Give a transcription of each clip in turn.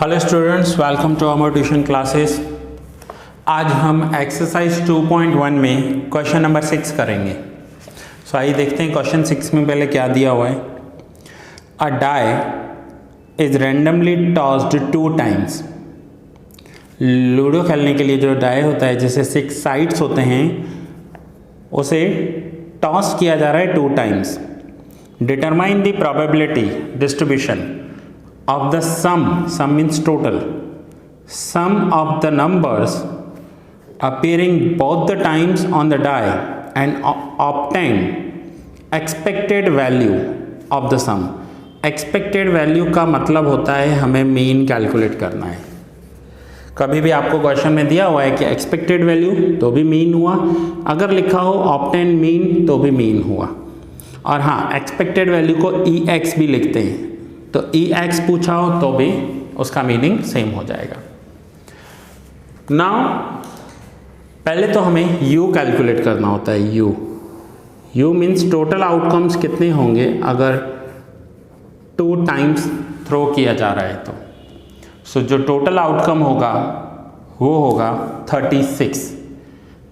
Hello students, welcome to our tuition classes. आज हम exercise 2.1 में क्वेश्चन नंबर 6 करेंगे। सो आइए देखते हैं क्वेश्चन 6 में पहले क्या दिया हुआ है। A die is randomly tossed 2 times. Ludo खेलने के लिए जो डाई होता है, जैसे 6 साइड्स होते हैं, उसे टॉस किया जा रहा है 2 times. Determine the probability distribution of the sum means total, sum of the numbers appearing both the times on the die and obtain expected value of the sum। expected value का मतलब होता है हमें mean calculate करना है। कभी भी आपको क्वेश्चन में दिया हुआ है कि एक्सपेक्टेड वैल्यू तो भी मीन हुआ, अगर लिखा हो ऑब्टेन मीन तो भी मीन हुआ। और हाँ, एक्सपेक्टेड वैल्यू को EX भी लिखते हैं, तो EX पूछा हो तो भी उसका मीनिंग सेम हो जाएगा। नाउ पहले तो हमें U कैलकुलेट करना होता है। U मीन्स टोटल आउटकम्स कितने होंगे अगर 2 टाइम्स थ्रो किया जा रहा है तो। सो जो टोटल आउटकम होगा वो होगा 36।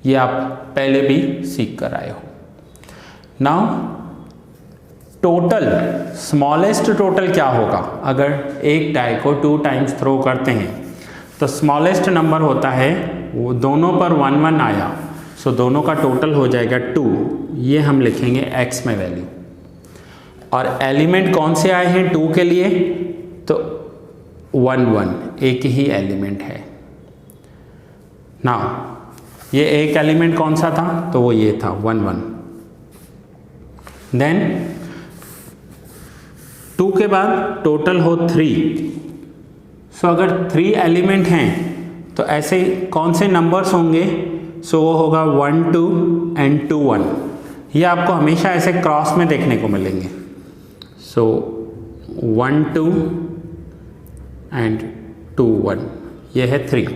ये आप पहले भी सीख कर आए हो। नाउ टोटल, स्मॉलेस्ट टोटल क्या होगा अगर एक डाई को 2 टाइम्स थ्रो करते हैं, तो स्मॉलेस्ट नंबर होता है वो दोनों पर 1 1 आया, सो दोनों का टोटल हो जाएगा 2। ये हम लिखेंगे x में वैल्यू। और एलिमेंट कौन से आए हैं 2 के लिए, तो 1 1 एक ही एलिमेंट है ना। ये एक एलिमेंट कौन सा था, तो वो ये था 1 1। देन 2 के बाद टोटल हो 3। सो अगर 3 एलिमेंट हैं तो ऐसे कौन से नंबर्स होंगे, सो वो होगा 1 2 एंड 2 1। ये आपको हमेशा ऐसे क्रॉस में देखने को मिलेंगे। सो 1 2 एंड 2 1, ये है 3।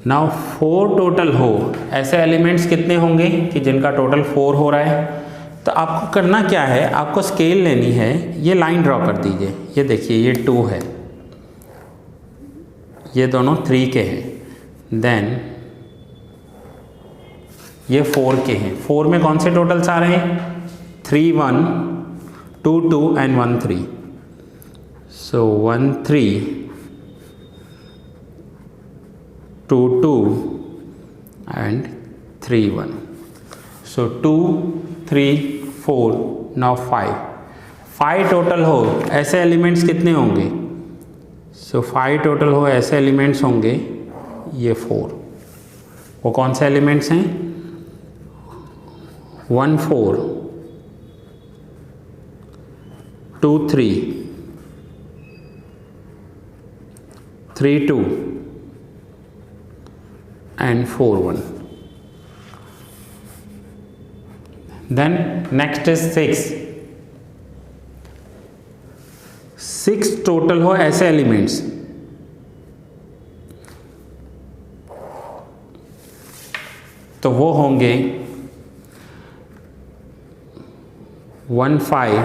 नाउ 4 टोटल हो, ऐसे एलिमेंट्स कितने होंगे कि जिनका टोटल 4 हो रहा है। तो आपको करना क्या है, आपको स्केल लेनी है। ये लाइन ड्रॉ कर दीजिए। ये देखिए, ये 2 है, ये दोनों 3 के हैं। देन ये 4 के हैं। 4 में कौन से टोटल्स आ रहे हैं, 3 1 2 2 and 1 3। So 1 3 2 2 and 3 1। So 2 3 4, now 5 total हो, ऐसे एलिमेंट्स कितने होंगे, सो 5 टोटल हो ऐसे एलिमेंट्स होंगे ये 4। वो कौन से एलिमेंट्स हैं, 1 4 2 3 3 2 and 4 1। Then next is 6 total हो ऐसे एलिमेंट्स, तो वो होंगे 1 5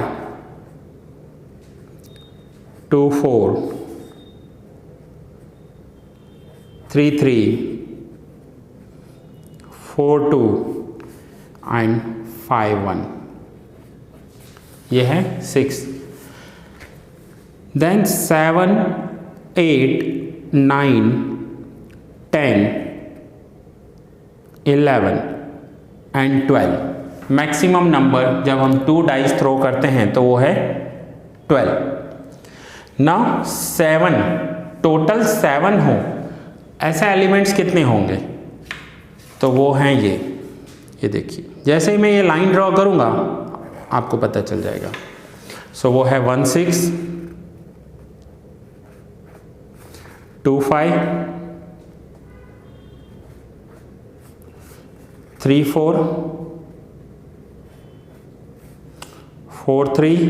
2 4 3 3 4 2 एंड 5 1। ये है 6। Then 7 8 9 10 11 and 12। मैक्सिमम नंबर जब हम 2 डाइस थ्रो करते हैं तो वो है 12। नाउ 7 टोटल 7 हो, ऐसे एलिमेंट्स कितने होंगे, तो वो हैं ये देखिए। जैसे ही मैं ये लाइन ड्रॉ करूंगा आपको पता चल जाएगा। सो वो है 1 6 2 5 3 4 4 3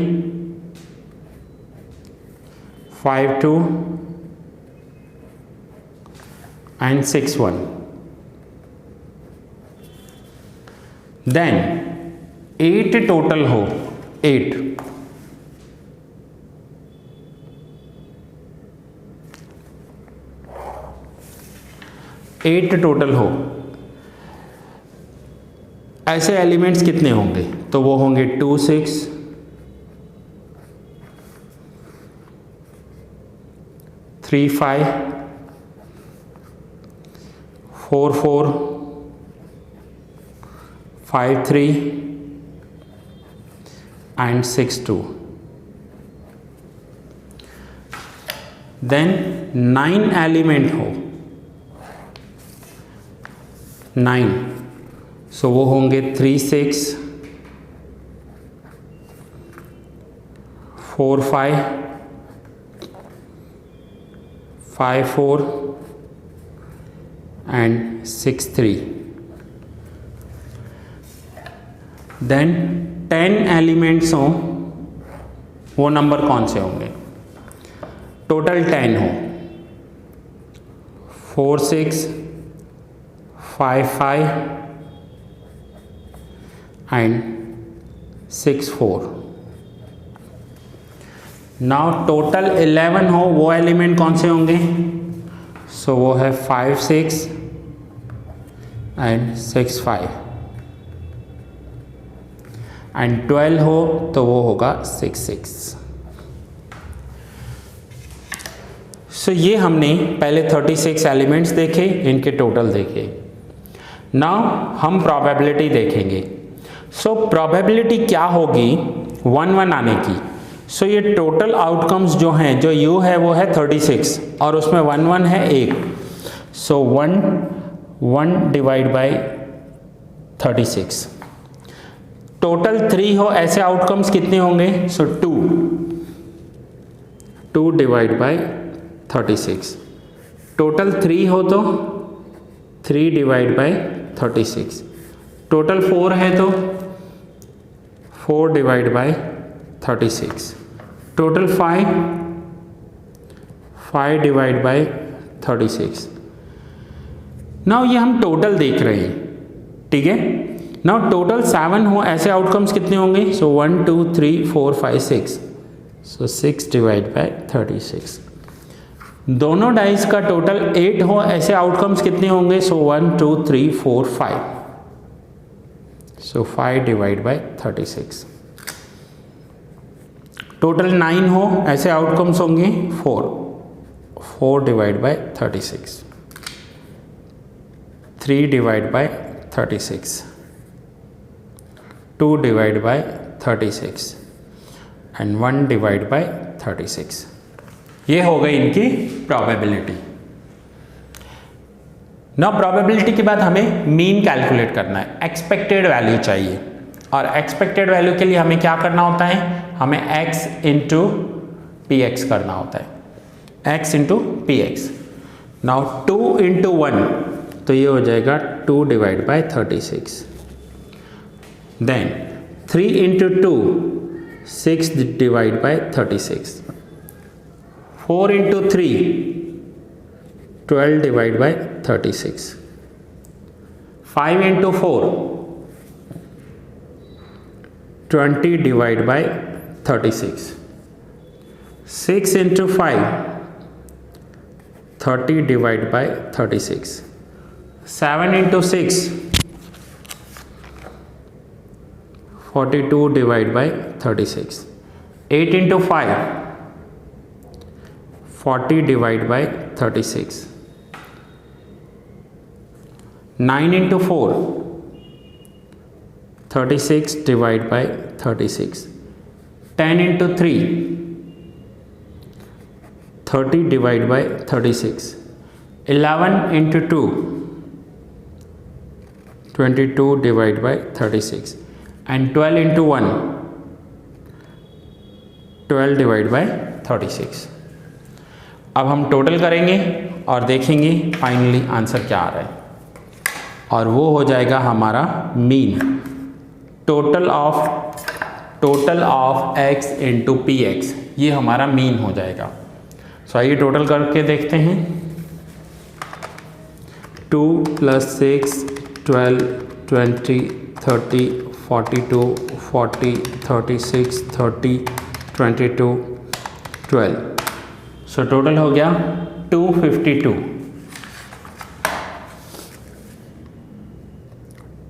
5 2 एंड 6 1। देन 8 टोटल हो, 8 8 टोटल हो, ऐसे एलिमेंट्स कितने होंगे? तो वो होंगे 2 6 3 5 4 4 5 3 and 6 2. देन 9 एलिमेंट हो, 9, सो वो होंगे 3 6 4 5 5 4 and 6 3. देन 10 एलिमेंट्स हों, वो नंबर कौन से होंगे? टोटल 10 हो, 4 6 5 5 and 6 4. नाउ टोटल 11 हो, वो एलिमेंट कौन से होंगे? सो वो है 5 6 and 6 5 एंड 12 हो तो वो होगा 6 6. सो ये हमने पहले 36 एलिमेंट्स देखे, इनके टोटल देखे. नाउ हम प्रोबेबिलिटी देखेंगे. सो प्रोबेबिलिटी क्या होगी 1 1 आने की? सो ये टोटल आउटकम्स जो हैं, जो यू है वो है 36 और उसमें 1 1 है 1. सो 1 1 डिवाइड बाई 36. टोटल 3 हो, ऐसे आउटकम्स कितने होंगे? सो 2 2 डिवाइड बाई 36. टोटल 3 हो तो 3 डिवाइड बाई 36. टोटल 4 है तो 4 divide by 36. Total 5 divide by 36. Now ये हम टोटल देख रहे हैं, ठीक है. नाउ टोटल 7 हो, ऐसे आउटकम्स कितने होंगे? सो 1 2 3 4 5 6. सो 6 डिवाइड बाई 36. दोनों डाइस का टोटल 8 हो, ऐसे आउटकम्स कितने होंगे? सो 1 2 3 4 5. सो 5 डिवाइड बाई 36. टोटल 9 हो, ऐसे आउटकम्स होंगे 4 divide by 36. 3 divide by 36. 2 divide by 36 and 1 divide by 36. ये हो गई इनकी प्रोबेबिलिटी. ना प्रोबेबिलिटी के बाद हमें मीन कैलकुलेट करना है, एक्सपेक्टेड वैल्यू चाहिए. और एक्सपेक्टेड वैल्यू के लिए हमें क्या करना होता है? हमें x इंटू पी एक्स करना होता है, x into P X. Now 2 into 1 तो ये हो जाएगा 2 divide by 36. Then 3 into 2 6 divide by 36. 4 into 3 12 divide by 36. 5 into 4 20 divide by 36. 6 into 5 30 divide by 36. 7 into 6 42 divide by 36. 8 into 5 40 divide by 36. 9 into 4 36 divide by 36. 10 into 3 30 divide by 36. 11 into 2 22 divide by 36 and 12 into 1 12 divide by 36. अब हम total करेंगे और देखेंगे finally answer क्या आ रहा है, और वो हो जाएगा हमारा mean. Total of x into P x, ये हमारा मीन हो जाएगा. सो आइए टोटल करके देखते हैं. 2 + 6 12 20 30 42 40 36 30 22 12. सो टोटल हो गया 252.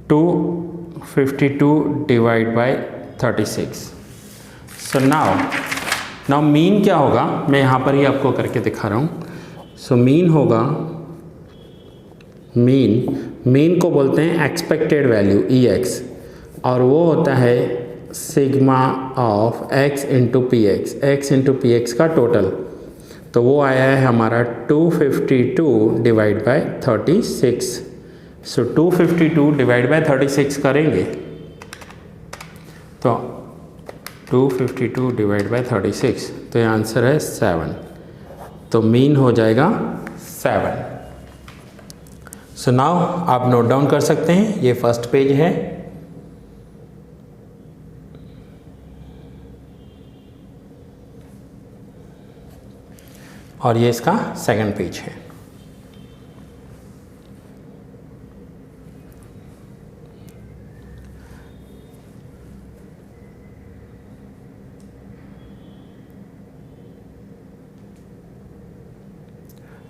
252 divide by 36। So now mean क्या होगा, मैं यहाँ पर ही आपको करके दिखा रहा हूँ। सो मीन होगा, मीन को बोलते हैं एक्सपेक्टेड वैल्यू EX, और वो होता है sigma of x into P x का टोटल। तो वो आया है हमारा 252 divide by 36। So 252 divide by 36 करेंगे तो 252 डिवाइड बाय 36, तो ये आंसर है 7। तो मीन हो जाएगा 7। सो नाउ आप नोट डाउन कर सकते हैं, ये फर्स्ट पेज है। और ये इसका सेकंड पेज है।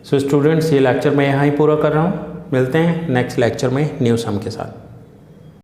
सो स्टूडेंट्स, ये लेक्चर मैं यहाँ ही पूरा कर रहा हूँ। मिलते हैं नेक्स्ट लेक्चर में न्यू सम के साथ।